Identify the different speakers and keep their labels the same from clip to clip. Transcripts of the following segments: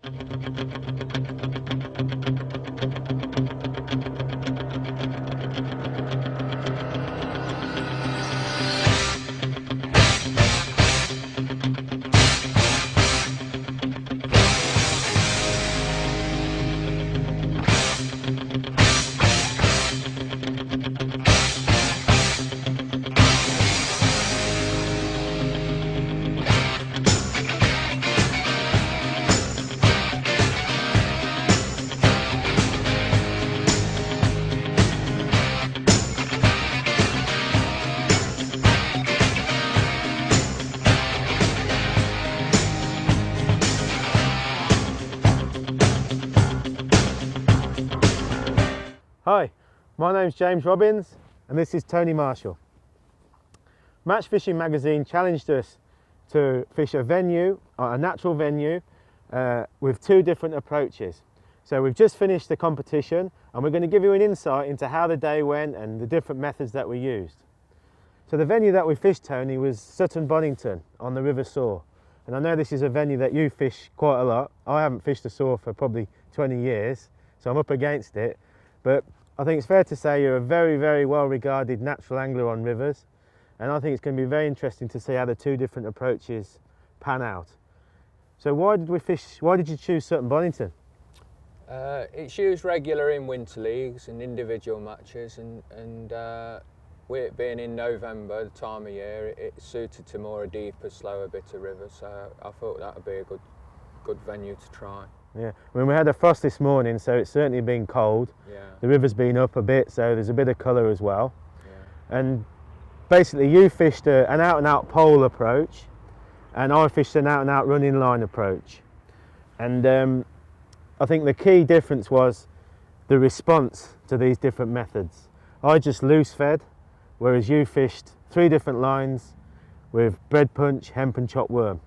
Speaker 1: Hi, my name's James Robbins and this is Tony Marshall. Match Fishing magazine challenged us to fish a venue, a natural venue, with two different approaches. So we've just finished the competition and we're going to give you an insight into how the day went and the different methods that we used. So the venue that we fished, Tony, was Sutton Bonnington on the River Soar. And I know this is a venue that you fish quite a lot. I haven't fished a Soar for probably 20 years, so I'm up against it. But I think it's fair to say you're a very, very well regarded natural angler on rivers, and I think it's going to be very interesting to see how the two different approaches pan out. So why did you choose Sutton Bonnington?
Speaker 2: It's used regular in winter leagues and individual matches, and with it being in November, the time of year, it suited to more a deeper, slower bit of river, so I thought that would be a good venue to try.
Speaker 1: Yeah, I mean, we had a frost this morning, so it's certainly been cold.
Speaker 2: Yeah.
Speaker 1: The river's been up a bit, so there's a bit of colour as well.
Speaker 2: Yeah.
Speaker 1: And basically you fished an out-and-out pole approach, and I fished an out-and-out running line approach. And I think the key difference was the response to these different methods. I just loose fed, whereas you fished 3 different lines with breadpunch, hemp and chopped worm.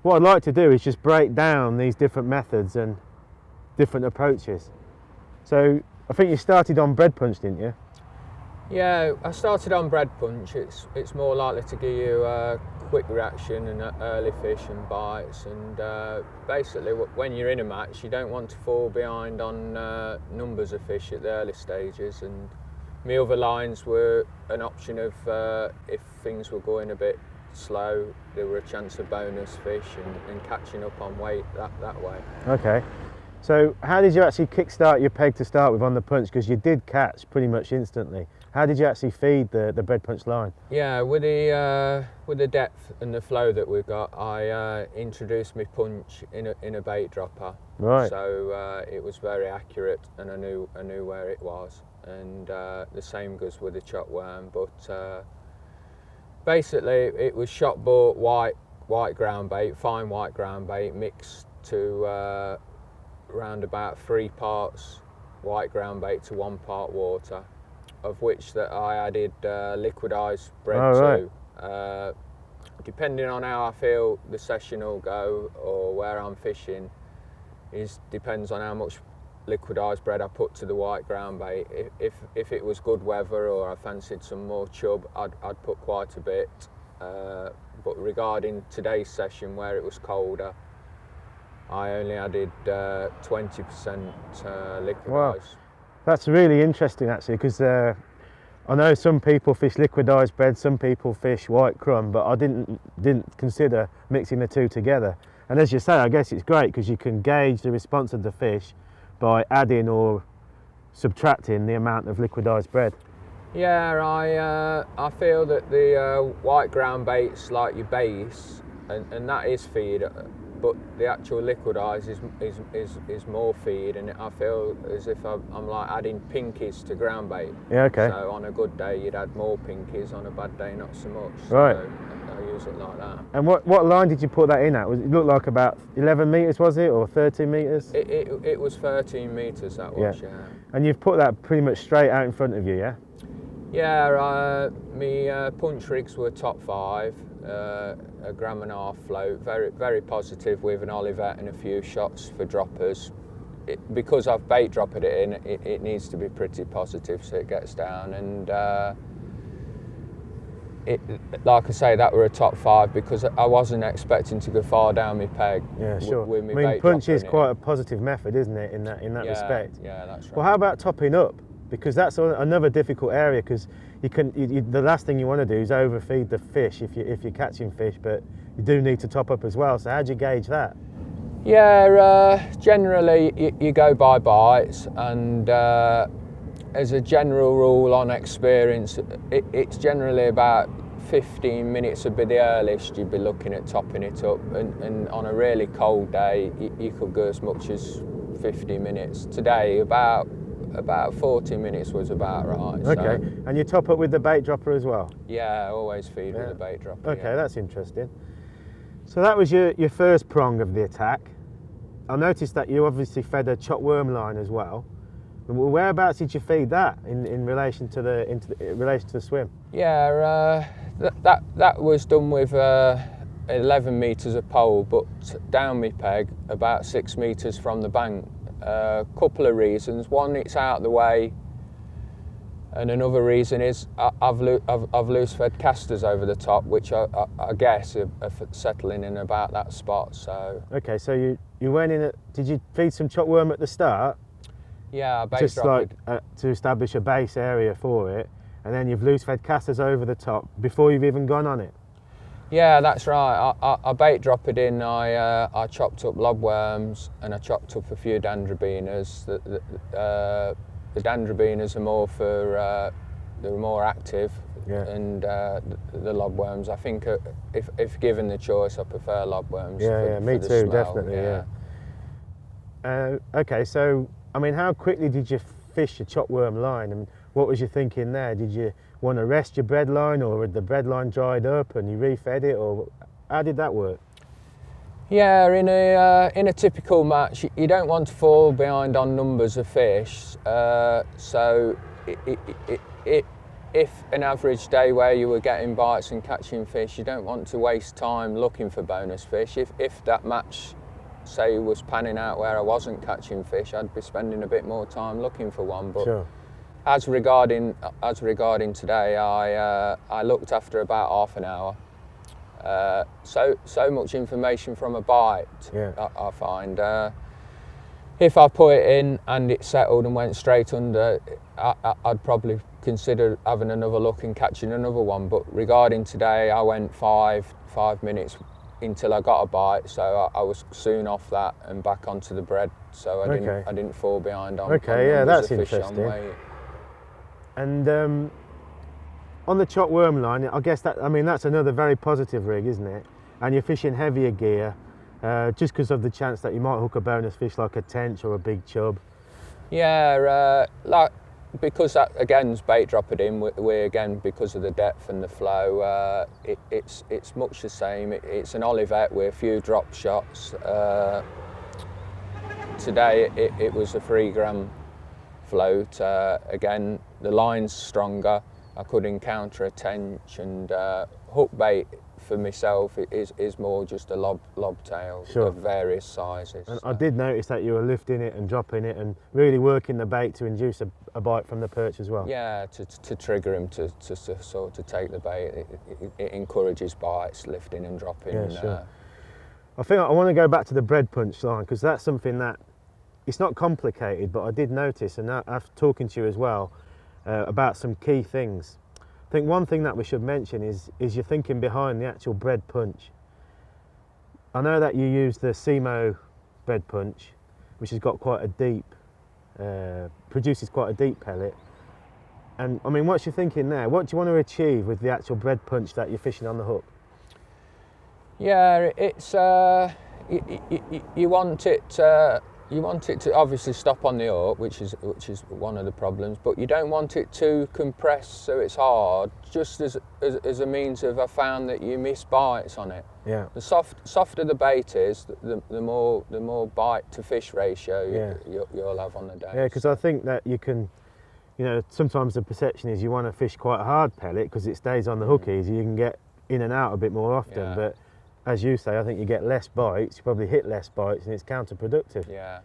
Speaker 1: What I'd like to do is just break down these different methods and different approaches. So I think you started on breadpunch, didn't you?
Speaker 2: Yeah, I started on breadpunch. It's more likely to give you a quick reaction and early fish and bites, and basically when you're in a match you don't want to fall behind on numbers of fish at the early stages, and my other lines were an option of if things were going a bit slow, there were a chance of bonus fish and catching up on weight that way.
Speaker 1: Okay, so how did you actually kickstart your peg to start with on the punch, because you did catch pretty much instantly? How did you actually feed the breadpunch line?
Speaker 2: Yeah, with the depth and the flow that we've got, I introduced my punch in a bait dropper.
Speaker 1: Right.
Speaker 2: So it was very accurate, and I knew where it was, and the same goes with the chopped worm, but basically it was shot bought white ground bait, fine white ground bait, mixed to around about 3 parts white ground bait to 1 part water, of which that I added liquidized bread to. Depending on how I feel the session will go or where I'm fishing, depends on how much liquidized bread I put to the white ground bait. If it was good weather or I fancied some more chub, I'd put quite a bit. But regarding today's session where it was colder, I only added 20% liquidized.
Speaker 1: Wow, that's really interesting actually, because I know some people fish liquidized bread, some people fish white crumb, but I didn't consider mixing the two together. And as you say, I guess it's great because you can gauge the response of the fish by adding or subtracting the amount of liquidized bread.
Speaker 2: Yeah, I feel that the white ground bait's like your base, and that is feed, but the actual liquidized is more feed, and I feel as if I'm like adding pinkies to ground bait.
Speaker 1: Yeah, okay.
Speaker 2: So on a good day you'd add more pinkies, on a bad day not so much.
Speaker 1: Right.
Speaker 2: So I use it like that.
Speaker 1: And what line did you put that in at? It looked like about 11 metres, was it, or 13 metres?
Speaker 2: It was 13 metres, that was, yeah.
Speaker 1: And you've put that pretty much straight out in front of you, yeah?
Speaker 2: Yeah, my punch rigs were top 5, a 1.5 gram float, very positive with an Olivet and a few shots for droppers. Because I've bait dropped it in, it needs to be pretty positive so it gets down. And like I say, that were a top 5 because I wasn't expecting to go far down my peg.
Speaker 1: Yeah, sure.
Speaker 2: With my
Speaker 1: I mean,
Speaker 2: bait
Speaker 1: punch is
Speaker 2: dropper in
Speaker 1: quite
Speaker 2: it.
Speaker 1: a positive method, isn't it, in that
Speaker 2: Yeah,
Speaker 1: respect?
Speaker 2: Yeah, that's right.
Speaker 1: Well, how about topping up? Because that's another difficult area, because the last thing you want to do is overfeed the fish if you're catching fish, but you do need to top up as well. So how do you gauge that?
Speaker 2: Yeah, generally you go by bites, and as a general rule on experience, it's generally about 15 minutes would be the earliest you'd be looking at topping it up, and on a really cold day you could go as much as 50 minutes. Today about 40 minutes was about right.
Speaker 1: Okay,
Speaker 2: so,
Speaker 1: and you top up with the bait dropper as well?
Speaker 2: Yeah, I always feed with a bait dropper.
Speaker 1: Okay,
Speaker 2: yeah.
Speaker 1: That's interesting. So that was your first prong of the attack. I noticed that you obviously fed a chop worm line as well. Whereabouts did you feed that in relation to the swim?
Speaker 2: Yeah, that was done with 11 metres of pole, but down my peg about 6 metres from the bank. Couple of reasons. One, it's out of the way, and another reason is I've loose fed casters over the top, which I guess are settling in about that spot. So
Speaker 1: okay, so you went in. Did you feed some chop worm at the start?
Speaker 2: Yeah, I bait
Speaker 1: just
Speaker 2: dropped.
Speaker 1: to establish a base area for it, and then you've loose fed casters over the top before you've even gone on it.
Speaker 2: Yeah, that's right. I bait dropped it in. I chopped up lobworms and I chopped up a few dandrobenas. The dandrobenas are more for they're more active, and the lobworms. I think if given the choice, I prefer lobworms.
Speaker 1: Yeah, me
Speaker 2: for the
Speaker 1: too,
Speaker 2: smell.
Speaker 1: definitely. Yeah. Okay, so I mean, how quickly did you fish a chop worm line, and what was you thinking there? Did you want to rest your bread line, or had the bread line dried up and you refed it, or how did that work?
Speaker 2: Yeah, in a typical match, you don't want to fall behind on numbers of fish. So if an average day where you were getting bites and catching fish, you don't want to waste time looking for bonus fish. If that match, say, was panning out where I wasn't catching fish, I'd be spending a bit more time looking for one. But
Speaker 1: sure.
Speaker 2: As regarding today, I looked after about half an hour. So much information from a bite. I find if I put it in and it settled and went straight under, I'd probably consider having another look and catching another one. But regarding today, I went five minutes until I got a bite, so I was soon off that and back onto the bread, so I didn't fall behind on.
Speaker 1: Okay, yeah, that's interesting. And on the chop worm line, I guess that's another very positive rig, isn't it? And you're fishing heavier gear, just because of the chance that you might hook a bonus fish like a tench or a big chub. Yeah,
Speaker 2: because that again's bait dropped in, we again, because of the depth and the flow, it's much the same. It's an Olivet with a few drop shots. Today it was a 3 gram float. Again, the line's stronger. I could encounter a tench, and hook bait for myself is more just a lob tail of various sizes.
Speaker 1: And I did notice that you were lifting it and dropping it and really working the bait to induce a bite from the perch as well.
Speaker 2: Yeah, to trigger him to sort of take the bait. It encourages bites, lifting and dropping.
Speaker 1: Yeah, sure. I think I want to go back to the bread punch line, because that's something that, it's not complicated, but I did notice, and after talking to you as well, about some key things. I think one thing that we should mention is your thinking behind the actual bread punch. I know that you use the Simo bread punch, which has got quite a deep, produces quite a deep pellet. And I mean, what's your thinking there? What do you want to achieve with the actual bread punch that you're fishing on the hook?
Speaker 2: Yeah, it's you want it to obviously stop on the hook, which is one of the problems, but you don't want it to compress so it's hard, just as a means of, I found that you miss bites on it.
Speaker 1: Yeah.
Speaker 2: The softer the bait is, the more bite to fish ratio you'll have on the day.
Speaker 1: Yeah, because I think that you can, sometimes the perception is you want to fish quite a hard pellet because it stays on the hook easy, you can get in and out a bit more often, but as you say, I think you get less bites, you probably hit less bites, and it's counterproductive.
Speaker 2: Yeah.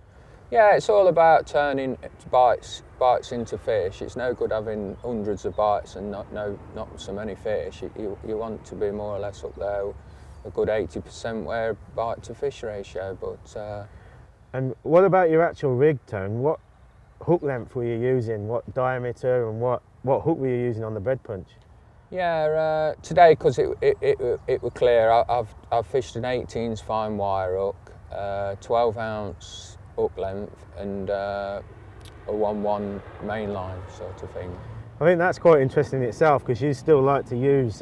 Speaker 2: Yeah, it's all about turning bites into fish. It's no good having hundreds of bites and not so many fish. You want to be more or less up there, a good 80% wear bite to fish ratio. But
Speaker 1: and what about your actual rig, Tone? What hook length were you using? What diameter and what hook were you using on the bread punch?
Speaker 2: Yeah, today, because it was clear, I've fished an 18s fine wire hook, 12-ounce hook length, and a 1-1 main line sort of thing.
Speaker 1: I think that's quite interesting in itself, because you still like to use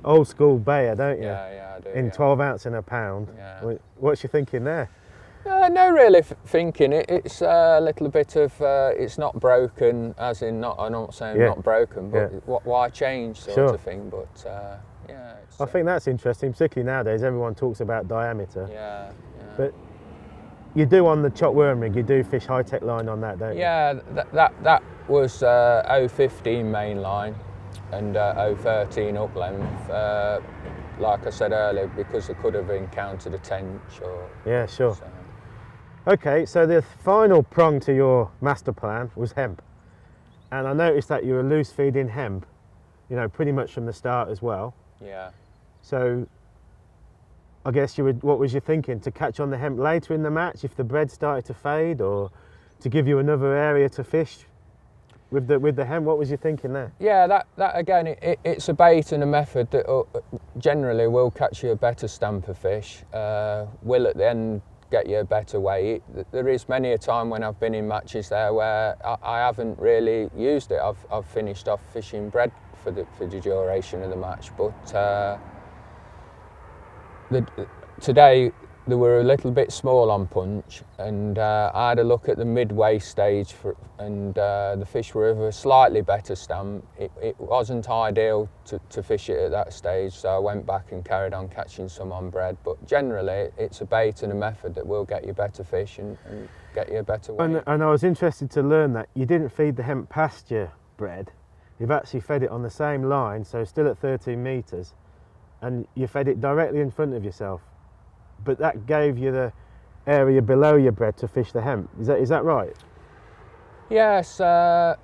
Speaker 1: old school bayer, don't you?
Speaker 2: Yeah, I do.
Speaker 1: In 12 ounce and a pound.
Speaker 2: Yeah.
Speaker 1: What's your thinking there?
Speaker 2: No, really thinking it's a little bit of it's not broken, as in not. I'm not saying not broken, but why change sort of thing. But yeah,
Speaker 1: I think that's interesting, particularly nowadays. Everyone talks about diameter.
Speaker 2: Yeah.
Speaker 1: But you do on the chop worm rig. You do fish high tech line on that, don't you?
Speaker 2: Yeah, that was 015 main line and 013 up length. Like I said earlier, because I could have encountered a tench or.
Speaker 1: Yeah, sure. So. Okay, so the final prong to your master plan was hemp. And I noticed that you were loose feeding hemp, pretty much from the start as well.
Speaker 2: Yeah.
Speaker 1: So I guess what was your thinking? To catch on the hemp later in the match if the bread started to fade, or to give you another area to fish with the hemp? What was your thinking there?
Speaker 2: Yeah, that again, it's a bait and a method that generally will catch you a better stamp of fish, will at the end get you a better weight. There is many a time when I've been in matches there where I haven't really used it. I've finished off fishing bread for the duration of the match, but today they were a little bit small on punch, and I had a look at the midway stage and the fish were of a slightly better stamp. It wasn't ideal to fish it at that stage, so I went back and carried on catching some on bread. But generally, it's a bait and a method that will get you better fish and get you a better weight.
Speaker 1: And I was interested to learn that you didn't feed the hemp past your bread. You've actually fed it on the same line, so still at 13 metres, and you fed it directly in front of yourself. But that gave you the area below your bread to fish the hemp. Is that right?
Speaker 2: Yes, the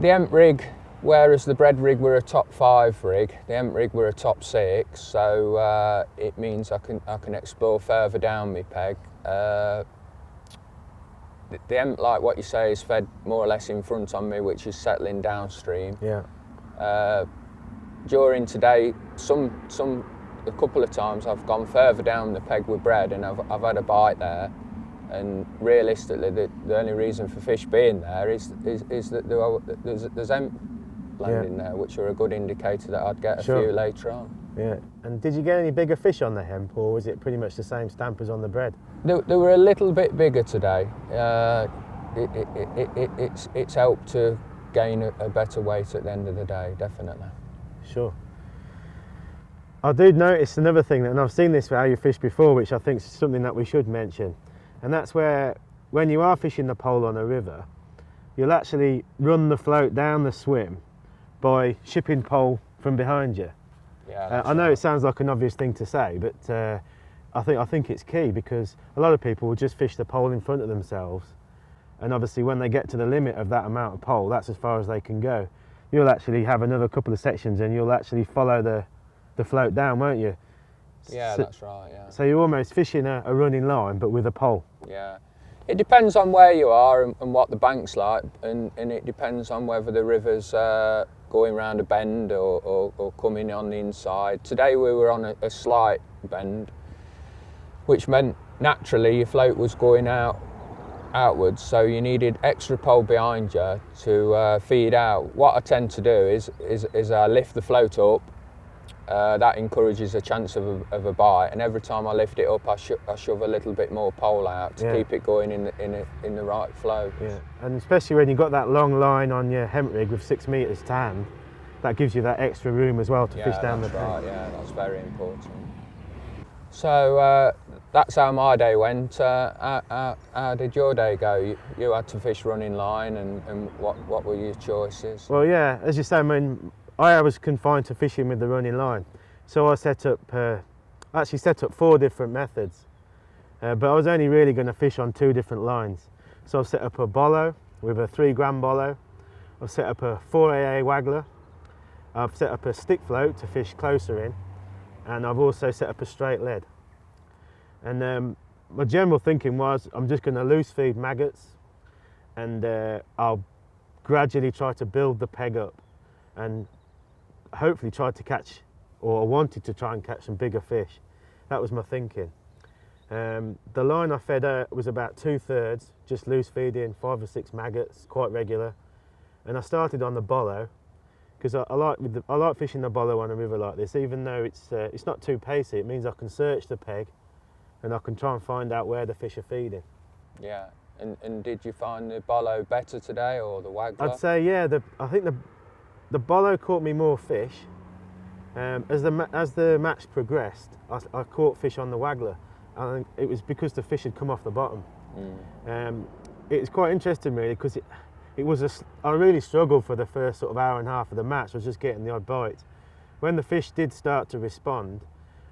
Speaker 2: hemp rig, whereas the bread rig were a top 5 rig, the hemp rig were a top 6. So it means I can explore further down my peg. The hemp, like what you say, is fed more or less in front on me, which is settling downstream.
Speaker 1: Yeah.
Speaker 2: During today, a couple of times I've gone further down the peg with bread and I've had a bite there, and realistically the only reason for fish being there is that there's hemp landing there, which are a good indicator that I'd get a few later on.
Speaker 1: Yeah. And did you get any bigger fish on the hemp, or was it pretty much the same stamp as on the bread?
Speaker 2: They were a little bit bigger today. It's helped to gain a better weight at the end of the day, definitely.
Speaker 1: Sure. I did notice another thing, and I've seen this for how you fish before, which I think is something that we should mention, and that's where when you are fishing the pole on a river, you'll actually run the float down the swim by shipping pole from behind you.
Speaker 2: Yeah,
Speaker 1: I know it sounds like an obvious thing to say, but I think it's key, because a lot of people will just fish the pole in front of themselves, and obviously when they get to the limit of that amount of pole, that's as far as they can go. You'll actually have another couple of sections and you'll actually follow the float down, won't you?
Speaker 2: Yeah, that's right, yeah.
Speaker 1: So you're almost fishing a running line, but with a pole.
Speaker 2: Yeah. It depends on where you are and what the bank's like, and it depends on whether the river's going round a bend or coming on the inside. Today we were on a slight bend, which meant naturally your float was going outwards, so you needed extra pole behind you to feed out. What I tend to do is I lift the float up. That encourages a chance of a bite, and every time I lift it up, I shove a little bit more pole out to keep it going in the right flow.
Speaker 1: Yeah, and especially when you've got that long line on your hemp rig with 6 metres to hand, that gives you that extra room as well to fish down the peg.
Speaker 2: Right, yeah, that's very important. So that's how my day went. How did your day go? You had to fish running line, and what were your choices?
Speaker 1: Well, yeah, as you say, I was confined to fishing with the running line, so I actually set up 4 different methods. but I was only really going to fish on 2 different lines. So I've set up a Bolo with a 3 gram Bolo. I've set up a 4AA waggler. I've set up a stick float to fish closer in, and I've also set up a straight lead. And my general thinking was I'm just going to loose feed maggots, and I'll gradually try to build the peg up and hopefully try to catch, or I wanted to try and catch some bigger fish. That was my thinking. The line I fed was about 2/3, just loose feeding 5 or 6 maggots, quite regular. And I started on the Bolo, because I like fishing the Bolo on a river like this, even though it's not too pacey. It means I can search the peg and I can try and find out where the fish are feeding.
Speaker 2: Yeah, and did you find the Bolo better today, or the waggler?
Speaker 1: I'd say, yeah, I think the Bolo caught me more fish. As the match progressed, I caught fish on the waggler. I think it was because the fish had come off the bottom. It was quite interesting really, because I really struggled for the first sort of hour and a half of the match. I was just getting the odd bite. When the fish did start to respond,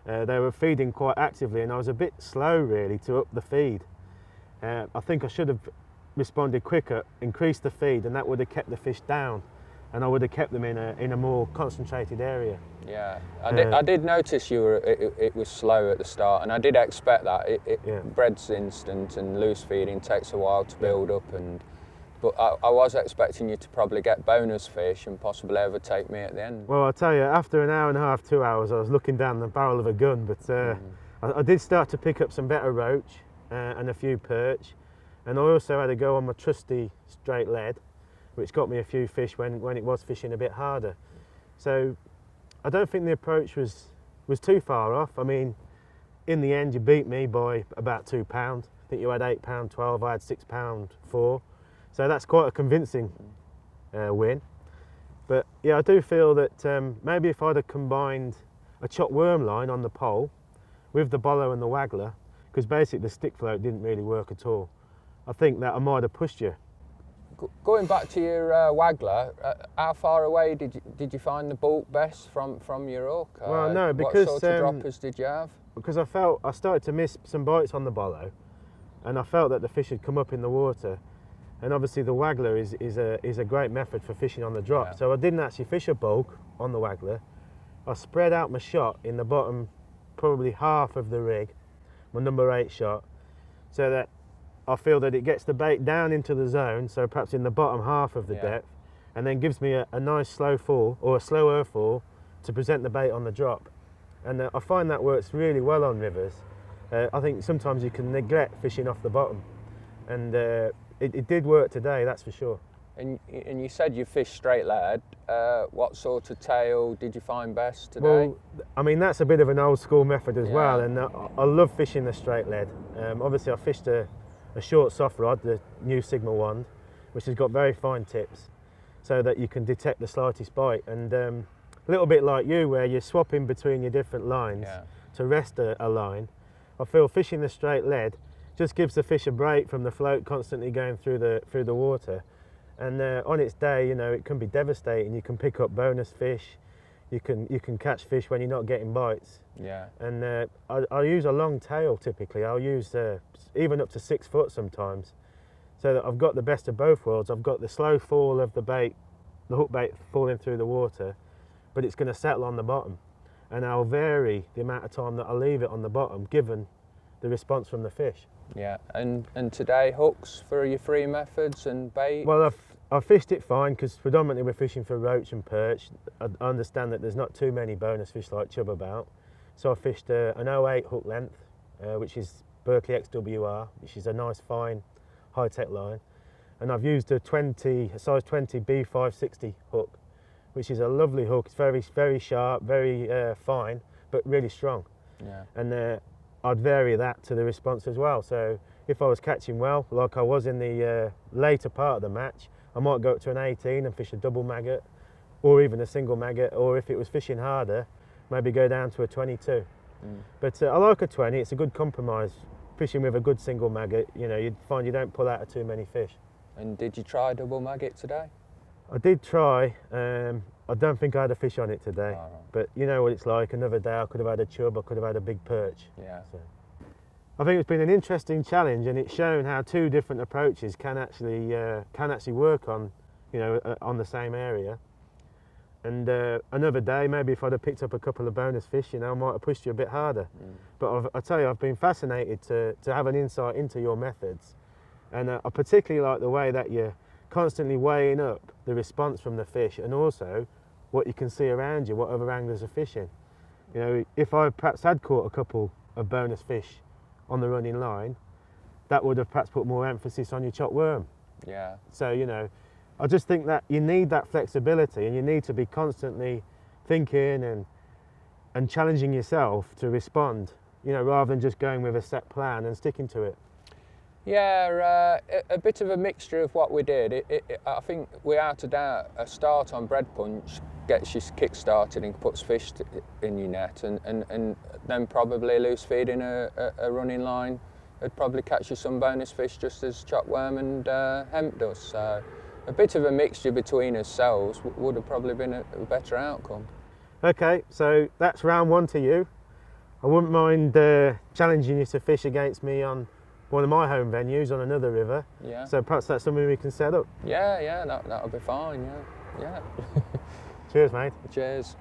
Speaker 1: they were feeding quite actively, and I was a bit slow really to up the feed. I think I should have responded quicker, increased the feed, and that would have kept the fish down, and I would have kept them in a more concentrated area.
Speaker 2: Yeah, I did notice it was slow at the start, and I did expect that. Bread's instant, and loose feeding takes a while to build up, but I was expecting you to probably get bonus fish and possibly overtake me at the end.
Speaker 1: Well, I'll tell you, after an hour and a half, 2 hours, I was looking down the barrel of a gun, but I did start to pick up some better roach and a few perch, and I also had to go on my trusty straight lead, which got me a few fish when it was fishing a bit harder. So I don't think the approach was too far off. I mean, in the end, you beat me by about £2. I think you had £8.12, I had £6.4. So that's quite a convincing win. But yeah, I do feel that maybe if I'd have combined a chopped worm line on the pole with the Bolo and the waggler, because basically the stick float didn't really work at all, I think that I might have pushed you.
Speaker 2: Going back to your waggler, how far away did you find the bulk best from your hook?
Speaker 1: Well, no, because
Speaker 2: what sort of droppers did you have?
Speaker 1: Because I started to miss some bites on the Bolo, and I felt that the fish had come up in the water. And obviously the waggler is a great method for fishing on the drop. Yeah. So I didn't actually fish a bulk on the waggler. I spread out my shot in the bottom, probably half of the rig, my number 8 shot, so that I feel that it gets the bait down into the zone, so perhaps in the bottom half of the depth, and then gives me a nice slow fall, or a slower fall, to present the bait on the drop. And I find that works really well on rivers. I think sometimes you can neglect fishing off the bottom, and it did work today, that's for sure.
Speaker 2: And you said you fished straight lead. What sort of tail did you find best today?
Speaker 1: Well, I mean, that's a bit of an old school method as well, and I love fishing the straight lead. Obviously I fished a short soft rod, the new Sigma wand, which has got very fine tips, so that you can detect the slightest bite. And a little bit like you, where you're swapping between your different lines to rest a line, I feel fishing the straight lead just gives the fish a break from the float constantly going through the water. And on its day, you know, it can be devastating. You can pick up bonus fish, you can catch fish when you're not getting bites.
Speaker 2: Yeah.
Speaker 1: And I use a long tail typically. I'll use even up to 6 foot sometimes, so that I've got the best of both worlds. I've got the slow fall of the bait, the hook bait falling through the water, but it's going to settle on the bottom, and I'll vary the amount of time that I leave it on the bottom given the response from the fish.
Speaker 2: Yeah, and today hooks for your free methods and bait?
Speaker 1: Well, I've fished it fine, because predominantly we're fishing for roach and perch. I understand that there's not too many bonus fish like chub about, so I fished an 08 hook length, which is Berkeley XWR, which is a nice fine high-tech line, and I've used a size 20 B560 hook, which is a lovely hook. It's very, very sharp, very fine, but really strong.
Speaker 2: Yeah.
Speaker 1: And I'd vary that to the response as well. So if I was catching well, like I was in the later part of the match, I might go up to an 18 and fish a double maggot, or even a single maggot, or if it was fishing harder, maybe go down to a 22. But I like a 20, it's a good compromise. Fishing with a good single maggot, you know, you'd find you don't pull out of too many fish.
Speaker 2: And did you try double maggot today?
Speaker 1: I did try. I don't think I had a fish on it today, but you know what it's like. Another day I could have had a chub, I could have had a big perch.
Speaker 2: Yeah.
Speaker 1: So. I think it's been an interesting challenge, and it's shown how two different approaches can actually work on, on the same area. And another day, maybe if I'd have picked up a couple of bonus fish, I might have pushed you a bit harder. But I tell you, I've been fascinated to have an insight into your methods, and I particularly like the way that you're constantly weighing up the response from the fish, and also what you can see around you, what other anglers are fishing. If I perhaps had caught a couple of bonus fish on the running line, that would have perhaps put more emphasis on your chopped worm.
Speaker 2: Yeah.
Speaker 1: So, I just think that you need that flexibility, and you need to be constantly thinking and challenging yourself to respond, rather than just going with a set plan and sticking to it.
Speaker 2: Yeah, a bit of a mixture of what we did. I think without a doubt, a start on breadpunch gets you kick-started and puts fish in your net, and then probably loose feeding a running line would probably catch you some bonus fish, just as chopped worm and hemp does. So a bit of a mixture between ourselves would have probably been a better outcome.
Speaker 1: Okay, so that's round one to you. I wouldn't mind challenging you to fish against me on one of my home venues on another river.
Speaker 2: Yeah.
Speaker 1: So perhaps that's something we can set up.
Speaker 2: Yeah, that'll be fine. Yeah.
Speaker 1: Cheers, mate.
Speaker 2: Cheers.